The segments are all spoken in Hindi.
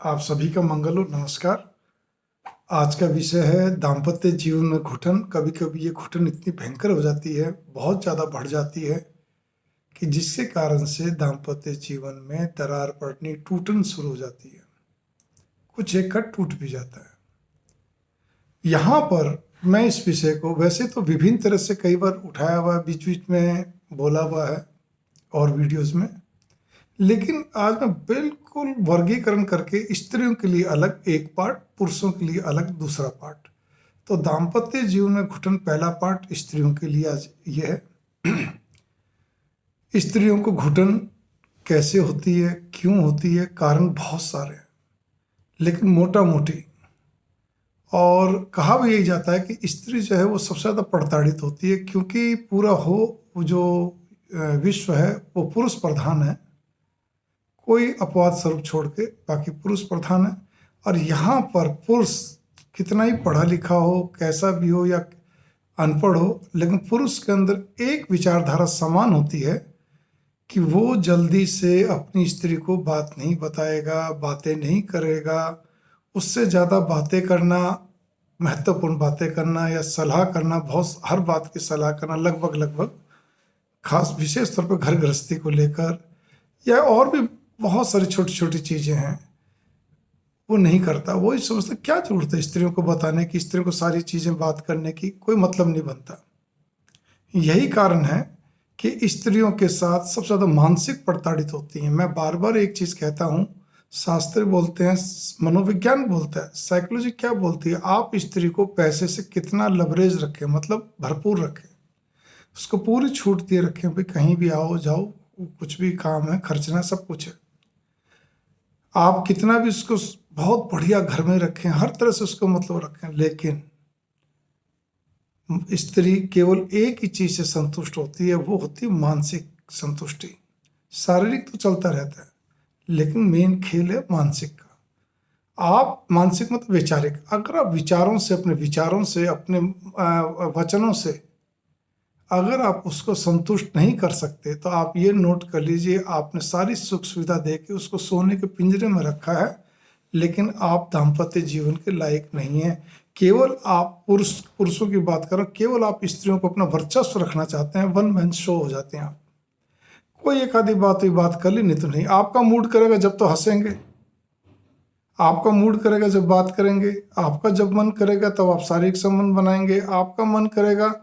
आप सभी का मंगल हो। नमस्कार। आज का विषय है दाम्पत्य जीवन में घुटन। कभी कभी ये घुटन इतनी भयंकर हो जाती है, बहुत ज़्यादा बढ़ जाती है कि जिसके कारण से दाम्पत्य जीवन में दरार पड़नी, टूटन शुरू हो जाती है। कुछ एक का टूट भी जाता है। यहाँ पर मैं इस विषय को वैसे तो विभिन्न तरह से कई बार उठाया हुआ है, बीच बीच में बोला हुआ है और वीडियोस में, लेकिन आज मैं बिल्कुल वर्गीकरण करके स्त्रियों के लिए अलग एक पार्ट, पुरुषों के लिए अलग दूसरा पार्ट। तो दाम्पत्य जीवन में घुटन पहला पार्ट स्त्रियों के लिए आज ये है। स्त्रियों को घुटन कैसे होती है, क्यों होती है, कारण बहुत सारे हैं, लेकिन मोटा मोटी और कहा भी यही जाता है कि स्त्री जो है वो सबसे ज़्यादा प्रताड़ित होती है, क्योंकि पूरा वो जो विश्व है वो पुरुष प्रधान है। कोई अपवाद स्वरूप छोड़ के बाकी पुरुष प्रधान है। और यहाँ पर पुरुष कितना ही पढ़ा लिखा हो, कैसा भी हो या अनपढ़ हो, लेकिन पुरुष के अंदर एक विचारधारा समान होती है कि वो जल्दी से अपनी स्त्री को बात नहीं बताएगा, बातें नहीं करेगा। उससे ज़्यादा बातें करना, महत्वपूर्ण बातें करना या सलाह करना, बहुत हर बात की सलाह करना, लगभग लगभग, खास विशेष तौर पर घर गृहस्थी को लेकर या और भी बहुत सारी छोटी छोटी चीज़ें हैं, वो नहीं करता। वो ही सोचता क्या जरूरत है स्त्रियों को बताने की, स्त्रियों को सारी चीज़ें बात करने की, कोई मतलब नहीं बनता। यही कारण है कि स्त्रियों के साथ सबसे ज़्यादा मानसिक प्रताड़ित होती हैं। मैं बार बार एक चीज़ कहता हूँ, शास्त्र बोलते हैं, मनोविज्ञान बोलता है, साइकोलॉजी क्या बोलती है, आप स्त्री को पैसे से कितना लवरेज रखें, मतलब भरपूर रखें, उसको पूरी छूट दिए रखें, भाई कहीं भी आओ जाओ, कुछ भी काम है, खर्चना सब कुछ है। आप कितना भी उसको बहुत बढ़िया घर में रखें, हर तरह से उसको मतलब रखें, लेकिन स्त्री केवल एक ही चीज से संतुष्ट होती है, वो होती है मानसिक संतुष्टि। शारीरिक तो चलता रहता है, लेकिन मेन खेल है मानसिक का। आप मानसिक मतलब वैचारिक, अगर आप विचारों से, अपने विचारों से, अपने वचनों से अगर आप उसको संतुष्ट नहीं कर सकते, तो आप ये नोट कर लीजिए, आपने सारी सुख सुविधा दे के उसको सोने के पिंजरे में रखा है, लेकिन आप दाम्पत्य जीवन के लायक नहीं है। केवल आप पुरुषों की बात करो, केवल आप स्त्रियों को अपना वर्चस्व रखना चाहते हैं, वन मैन शो हो जाते हैं आप। कोई एक आधी बात हुई, बात कर ली, नहीं तो नहीं। आपका मूड करेगा जब तो हंसेंगे, आपका मूड करेगा जब बात करेंगे, आपका जब मन करेगा तब आप शारीरिक संबंध बनाएंगे, आपका मन करेगा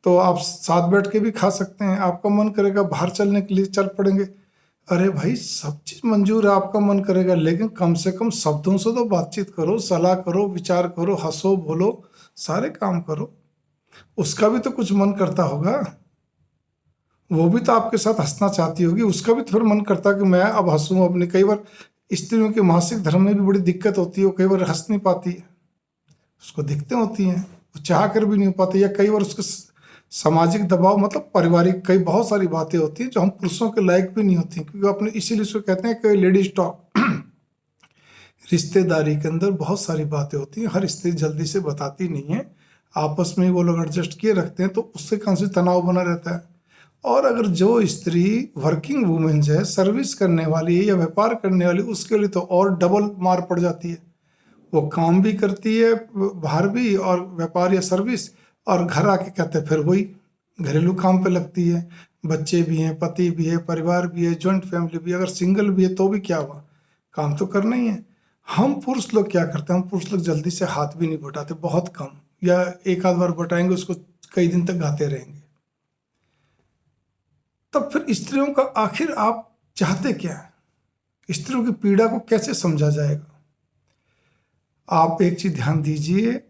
तो आप साथ बैठ के भी खा सकते हैं, आपका मन करेगा बाहर चलने के लिए चल पड़ेंगे। अरे भाई, सब चीज मंजूर है, आपका मन करेगा, लेकिन कम से कम शब्दों से तो बातचीत करो, सलाह करो, विचार करो, हंसो, बोलो, सारे काम करो। उसका भी तो कुछ मन करता होगा, वो भी तो आपके साथ हंसना चाहती होगी, उसका भी तो फिर मन करता कि मैं अब हंसूं अपने। कई बार स्त्रियों के मासिक धर्म में भी बड़ी दिक्कत होती है, वो कई बार हंस नहीं पाती है, उसको दिक्कतें होती हैं, वो चाह कर भी नहीं हो पाती, या कई बार उसके सामाजिक दबाव, मतलब पारिवारिक, कई बहुत सारी बातें होती हैं जो हम पुरुषों के लायक भी नहीं होती, क्योंकि अपने इसीलिए उसको कहते हैं कि लेडीज टॉक। रिश्तेदारी के अंदर बहुत सारी बातें होती हैं, हर स्त्री जल्दी से बताती नहीं है, आपस में वो लोग एडजस्ट किए रखते हैं, तो उससे कौन सी तनाव बना रहता है। और अगर जो स्त्री वर्किंग वुमेन्स है, सर्विस करने वाली है या व्यापार करने वाली, उसके लिए तो और डबल मार पड़ जाती है। वो काम भी करती है बाहर भी, और व्यापार या सर्विस, और घर आके कहते हैं फिर वही घरेलू काम पे लगती है। बच्चे भी हैं, पति भी है, परिवार भी है, जॉइंट फैमिली भी, अगर सिंगल भी है तो भी क्या हुआ, काम तो करना ही है। हम पुरुष लोग क्या करते हैं, हम पुरुष लोग जल्दी से हाथ भी नहीं बटाते, बहुत कम, या एक आध बार बटाएंगे, उसको कई दिन तक गाते रहेंगे। तब फिर स्त्रियों का आखिर आप चाहते क्या है, स्त्रियों की पीड़ा को कैसे समझा जाएगा। आप एक चीज ध्यान दीजिए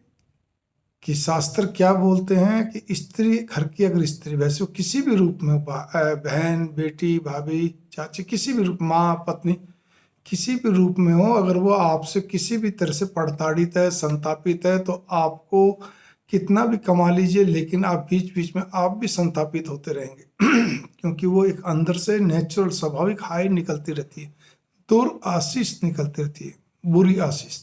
कि शास्त्र क्या बोलते हैं कि स्त्री, घर की अगर स्त्री, वैसे वो किसी भी रूप में, बहन, बेटी, भाभी, चाची, किसी भी रूप, माँ, पत्नी, किसी भी रूप में हो, अगर वो आपसे किसी भी तरह से प्रताड़ित है, संतापित है, तो आपको कितना भी कमा लीजिए, लेकिन आप बीच बीच में आप भी संतापित होते रहेंगे। क्योंकि वो एक अंदर से नेचुरल, स्वाभाविक हाई निकलती रहती है, दुर आशीष निकलती रहती है, बुरी आशीष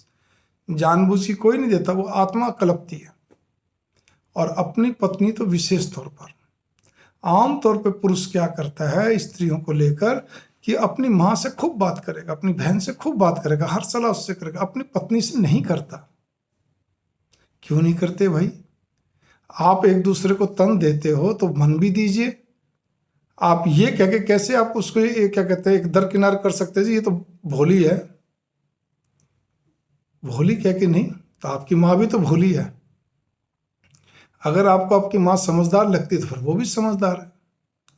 जानबूझ के कोई नहीं देता, वो आत्मा कलपती है। और अपनी पत्नी तो विशेष तौर पर, आम तौर पे पुरुष क्या करता है स्त्रियों को लेकर कि अपनी माँ से खूब बात करेगा, अपनी बहन से खूब बात करेगा, हर सलाह उससे करेगा, अपनी पत्नी से नहीं करता। क्यों नहीं करते भाई? आप एक दूसरे को तन देते हो तो मन भी दीजिए। आप ये कह के कैसे आप उसको ये क्या कहते हैं, एक दरकिनार कर सकते हैं जी, ये तो भोली है। भोली कह के नहीं, तो आपकी माँ भी तो भोली है। अगर आपको आपकी माँ समझदार लगती है तो फिर वो भी समझदार है।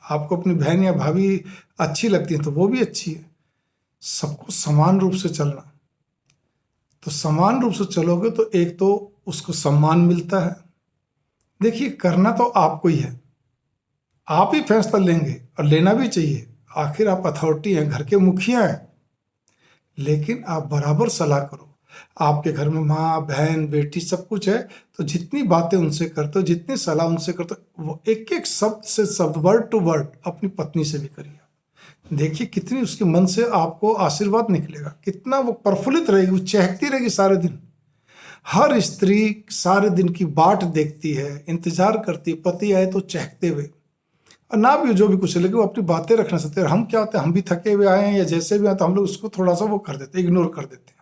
आपको अपनी बहन या भाभी अच्छी लगती है तो वो भी अच्छी है। सबको समान रूप से चलना। तो समान रूप से चलोगे तो एक तो उसको सम्मान मिलता है। देखिए, करना तो आपको ही है, आप ही फैसला लेंगे और लेना भी चाहिए। आखिर आप अथॉरिटी हैं, घर के मुखिया हैं। लेकिन आप बराबर सलाह करो। आपके घर में माँ बहन बेटी सब कुछ है, तो जितनी बातें उनसे करते हो, जितनी सलाह उनसे करते हो, वो एक एक शब्द से शब्द, वर्ड टू वर्ड अपनी पत्नी से भी करिए। देखिए कितनी उसके मन से आपको आशीर्वाद निकलेगा, कितना वो प्रफुल्लित रहेगी, वो चहकती रहेगी सारे दिन। हर स्त्री सारे दिन की बाट देखती है, इंतजार करती है पति आए तो चहकते हुए, और ना भी जो भी कुछ है, लेकिन वो अपनी बातें रखना चाहते हैं। हम क्या होते हैं, हम भी थके हुए आए हैं या जैसे भी आए तो हम लोग उसको थोड़ा सा वो कर देते हैं, इग्नोर कर देते हैं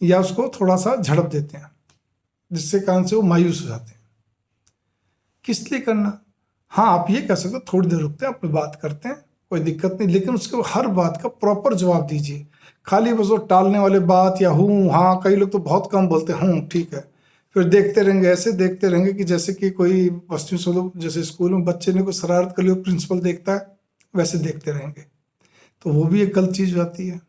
या उसको थोड़ा सा झड़प देते हैं, जिससे कारण से वो मायूस हो जाते हैं। किस लिए करना? हाँ, आप ये कह सकते हो थोड़ी देर रुकते हैं, अपनी बात करते हैं, कोई दिक्कत नहीं, लेकिन उसके हर बात का प्रॉपर जवाब दीजिए। खाली बस वो टालने वाले बात या हूँ हाँ, कई लोग तो बहुत कम बोलते हैं हूँ ठीक है, फिर देखते रहेंगे, ऐसे देखते रहेंगे कि जैसे कि कोई पश्चिमी सोलो, जैसे स्कूल में बच्चे ने कोई शरारत कर ली, प्रिंसिपल देखता है वैसे देखते रहेंगे, तो वो भी एक गलत चीज़ आती है।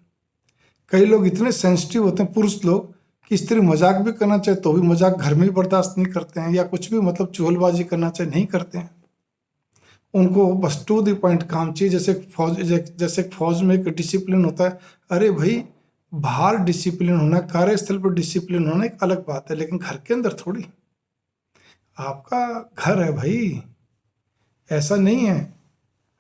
कई लोग इतने सेंसिटिव होते हैं, पुरुष लोग, कि स्त्री मजाक भी करना चाहे तो भी मजाक घर में ही बर्दाश्त नहीं करते हैं, या कुछ भी मतलब चुगलबाजी करना चाहे नहीं करते हैं। उनको बस टू द पॉइंट काम चाहिए। जैसे फौज में एक डिसिप्लिन होता है। अरे भाई, बाहर डिसिप्लिन होना, कार्यस्थल पर डिसिप्लिन होना एक अलग बात है, लेकिन घर के अंदर थोड़ी। आपका घर है भाई, ऐसा नहीं है।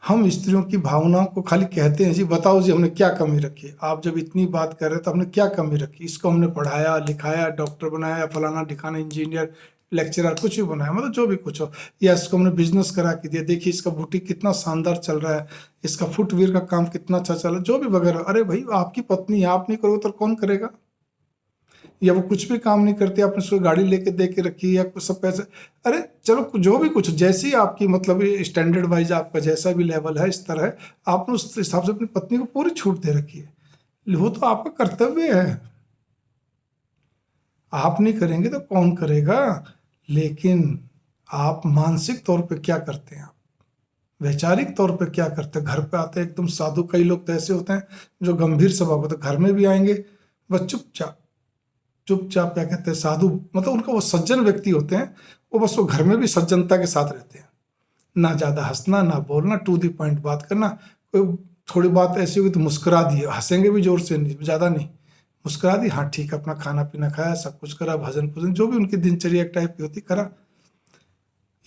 हम स्त्रियों की भावनाओं को खाली कहते हैं जी बताओ जी हमने क्या कमी रखी है। आप जब इतनी बात कर रहे हैं तो हमने क्या कमी रखी? इसको हमने पढ़ाया लिखाया, डॉक्टर बनाया, फलाना ढिकाना, इंजीनियर, लेक्चरर, कुछ भी बनाया, मतलब जो भी कुछ हो, या इसको हमने बिजनेस करा के दिया, देखिए इसका बुटीक कितना शानदार चल रहा है, इसका फुटवियर का काम कितना अच्छा चल रहा है, जो भी वगैरह। अरे भाई, आपकी पत्नी है, आप नहीं करोगे तो कौन करेगा? या वो कुछ भी काम नहीं करती, आपने उसको गाड़ी लेके दे के रखी है, या कुछ सब पैसे, अरे चलो जो भी कुछ, जैसी आपकी मतलब स्टैंडर्ड वाइज आपका जैसा भी लेवल है, इस तरह है, आपने उस हिसाब से अपनी पत्नी को पूरी छूट दे रखी है। वो तो आपका कर्तव्य है। आप नहीं करेंगे तो कौन करेगा? लेकिन आप मानसिक तौर पे क्या करते हैं? आप वैचारिक तौर पे क्या करते हैं? घर पे आते हैं एकदम साधु। कई लोग तो ऐसे होते हैं जो गंभीर स्वभाव होते हैं, घर में भी आएंगे बस चुपचाप चुपचाप, क्या कहते हैं, साधु, मतलब उनका वो सज्जन व्यक्ति होते हैं। वो बस वो घर में भी सज्जनता के साथ रहते हैं, ना ज़्यादा हंसना ना बोलना, टू दी पॉइंट बात करना। कोई थोड़ी बात ऐसी होगी तो मुस्कुरा दिए, हंसेंगे भी जोर से नहीं, ज़्यादा नहीं, मुस्कुरा दी, हाँ ठीक है, अपना खाना पीना खाया, सब कुछ करा, भजन पूजन जो भी उनकी दिनचर्या एक टाइप की होती करा।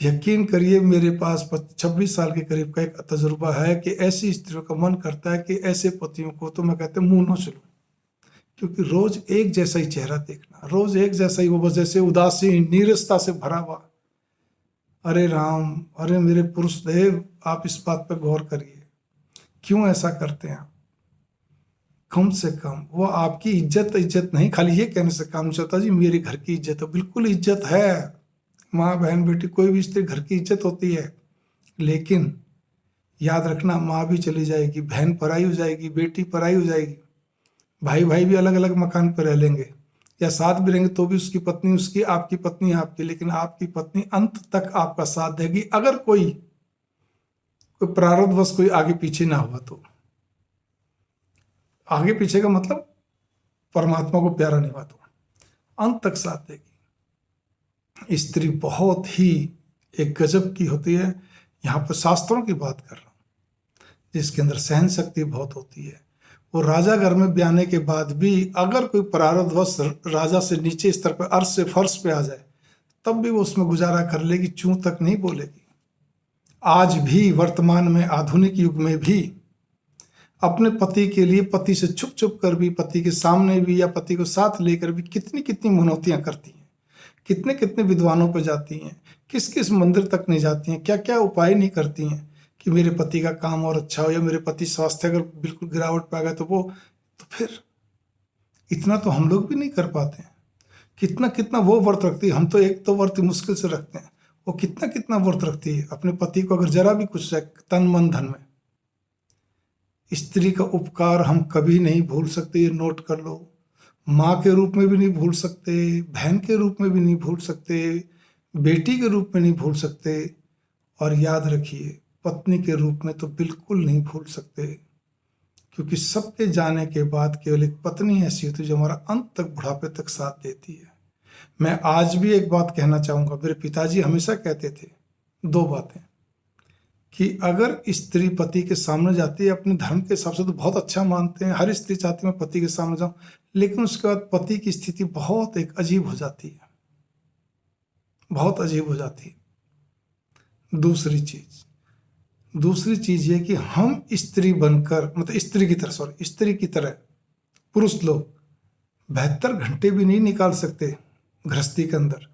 यकीन करिए, मेरे पास 26 साल के करीब का एक तजुर्बा है कि ऐसी स्त्रियों का मन करता है कि ऐसे पतियों को तो मैं कहते मुंह न चलूं। क्योंकि रोज एक जैसा ही चेहरा देखना, रोज एक जैसा ही, वो बस जैसे उदासीन नीरसता से भरा हुआ। अरे राम, अरे मेरे पुरुष देव, आप इस बात पर गौर करिए, क्यों ऐसा करते हैं आप? कम से कम वो आपकी इज्जत इज्जत नहीं, खाली ये कहने से काम चलता जी मेरे घर की इज्जत है, बिल्कुल इज्जत है। माँ बहन बेटी कोई भी स्त्री, घर की इज्जत होती है। लेकिन याद रखना, माँ भी चली जाएगी, बहन पराई हो जाएगी, बेटी पराई हो जाएगी, भाई भाई भी अलग अलग मकान पर रह लेंगे या साथ भी रहेंगे तो भी उसकी पत्नी उसकी, आपकी पत्नी आपकी, लेकिन आपकी पत्नी अंत तक आपका साथ देगी, अगर कोई कोई प्रारब्धवश कोई आगे पीछे ना हुआ तो। आगे पीछे का मतलब परमात्मा को प्यारा नहीं हुआ तो अंत तक साथ देगी। स्त्री बहुत ही एक गजब की होती है। यहाँ पर शास्त्रों की बात कर रहा हूँ, जिसके अंदर सहन शक्ति बहुत होती है। वो राजा घर में ब्याने के बाद भी अगर कोई प्रारब्धवश राजा से नीचे स्तर पर, अर्श से फर्श पे आ जाए, तब भी वो उसमें गुजारा कर लेगी, चूं तक नहीं बोलेगी। आज भी वर्तमान में, आधुनिक युग में भी अपने पति के लिए, पति से छुप छुप कर भी, पति के सामने भी, या पति को साथ लेकर भी कितनी कितनी मनौतियां करती हैं, कितने कितने विद्वानों पर जाती हैं, किस किस मंदिर तक नहीं जाती हैं, क्या क्या उपाय नहीं करती हैं। कि मेरे पति का काम और अच्छा हो, या मेरे पति स्वास्थ्य अगर बिल्कुल गिरावट पे आ गया तो फिर इतना तो हम लोग भी नहीं कर पाते हैं। कितना कितना वो व्रत रखती है, हम तो एक तो व्रत मुश्किल से रखते हैं, वो कितना कितना व्रत रखती है अपने पति को अगर जरा भी कुछ तन मन धन में। स्त्री का उपकार हम कभी नहीं भूल सकते, ये नोट कर लो। माँ के रूप में भी नहीं भूल सकते, बहन के रूप में भी नहीं भूल सकते, बेटी के रूप में नहीं भूल सकते, और याद रखिए पत्नी के रूप में तो बिल्कुल नहीं भूल सकते, क्योंकि सबके जाने के बाद केवल एक पत्नी ऐसी होती है जो हमारा अंत तक, बुढ़ापे तक साथ देती है। मैं आज भी एक बात कहना चाहूँगा, मेरे पिताजी हमेशा कहते थे दो बातें, कि अगर स्त्री पति के सामने जाती है अपने धर्म के हिसाब से तो बहुत अच्छा मानते हैं, हर स्त्री चाहती है मैं पति के सामने जाऊं, लेकिन उसके बाद पति की स्थिति बहुत एक अजीब हो जाती है, बहुत अजीब हो जाती है। दूसरी चीज ये कि हम स्त्री बनकर, मतलब स्त्री की तरह पुरुष लोग 72 घंटे भी नहीं निकाल सकते गृहस्थी के अंदर।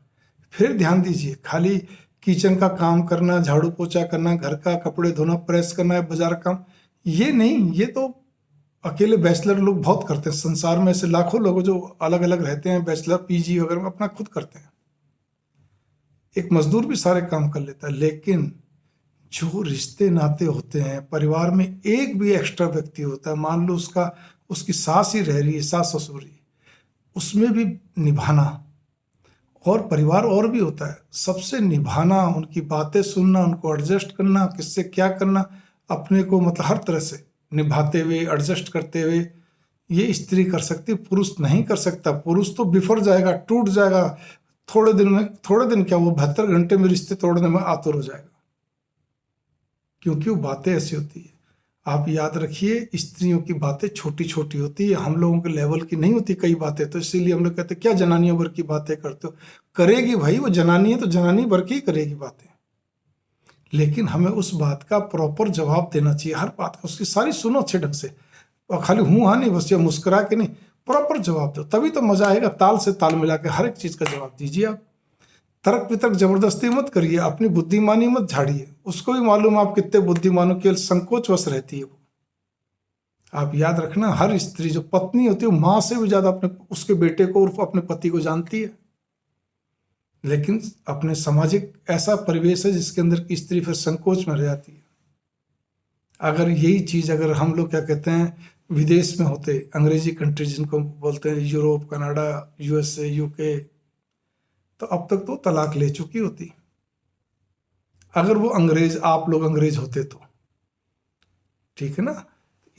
फिर ध्यान दीजिए, खाली किचन का काम करना, झाड़ू पोछा करना, घर का कपड़े धोना, प्रेस करना, बाजार काम, ये नहीं, ये तो अकेले बैचलर लोग बहुत करते हैं। संसार में ऐसे लाखों लोग जो अलग अलग रहते हैं, बैचलर पीजी वगैरह में अपना खुद करते हैं। एक मजदूर भी सारे काम कर लेता है, लेकिन जो रिश्ते नाते होते हैं, परिवार में एक भी एक्स्ट्रा व्यक्ति होता है, मान लो उसकी सास ही रह रही है, सास ससुर ही, उसमें भी निभाना, और परिवार और भी होता है, सबसे निभाना, उनकी बातें सुनना, उनको एडजस्ट करना, किससे क्या करना, अपने को मतलब हर तरह से निभाते हुए, एडजस्ट करते हुए, ये स्त्री कर सकती, पुरुष नहीं कर सकता। पुरुष तो बिफर जाएगा, टूट जाएगा थोड़े दिन क्या, वो 72 घंटे में रिश्ते तोड़ने में आतुर हो जाएगा, क्योंकि वो बातें ऐसी होती है। आप याद रखिए, स्त्रियों की बातें छोटी छोटी होती है, हम लोगों के लेवल की नहीं होती कई बातें, तो इसीलिए हम लोग कहते हैं क्या जनानियों भर की बातें करते हो। करेगी भाई, वो जनानी है तो जनानी भर की ही करेगी बातें, लेकिन हमें उस बात का प्रॉपर जवाब देना चाहिए, हर बात का उसकी सारी सुनो अच्छे ढंग से, और खाली हूँ हाँ नहीं बस, या मुस्कुरा के नहीं, प्रॉपर जवाब दो, तभी तो मजा आएगा। ताल से ताल मिला के हर एक चीज का जवाब दीजिए। आप तर्क वितर्क जबरदस्ती मत करिए, अपनी बुद्धिमानी मत झाड़िए, उसको भी मालूम आप कितने बुद्धिमान हो, केवल संकोच वश रहती है वो। आप याद रखना, हर स्त्री जो पत्नी होती है वो माँ से भी ज्यादा अपने उसके बेटे को और अपने पति को जानती है, लेकिन अपने सामाजिक ऐसा परिवेश है जिसके अंदर की स्त्री फिर संकोच में रह जाती है। अगर यही चीज अगर हम लोग क्या कहते हैं विदेश में होते, अंग्रेजी कंट्री जिनको बोलते हैं, यूरोप, कनाडा, यूएसए, यूके, तो अब तक तो तलाक ले चुकी होती, अगर वो अंग्रेज, आप लोग अंग्रेज होते तो। ठीक है ना,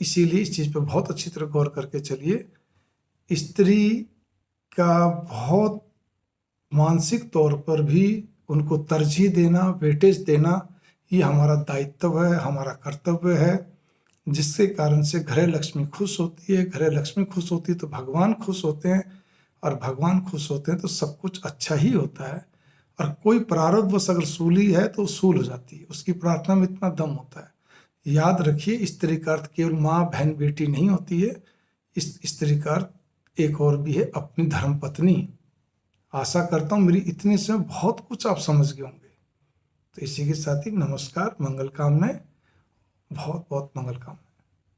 इसीलिए इस चीज पे बहुत अच्छी तरह गौर करके चलिए। स्त्री का बहुत मानसिक तौर पर भी उनको तरजीह देना, वेटेज देना, ये हमारा दायित्व है, हमारा कर्तव्य है, जिसके कारण से घरे लक्ष्मी खुश होती है। घरे लक्ष्मी खुश होती है तो भगवान खुश होते हैं, और भगवान खुश होते हैं तो सब कुछ अच्छा ही होता है। और कोई प्रारब्धवश अगर सूली है तो सूल हो जाती है, उसकी प्रार्थना में इतना दम होता है। याद रखिए, स्त्री का अर्थ केवल माँ, बहन, बेटी नहीं होती है। इस स्त्री का अर्थ एक और भी है, अपनी धर्म पत्नी। आशा करता हूँ मेरी इतने से बहुत कुछ आप समझ गए होंगे। तो इसी के साथ ही नमस्कार, मंगल कामनाएं, बहुत बहुत मंगल कामनाएं।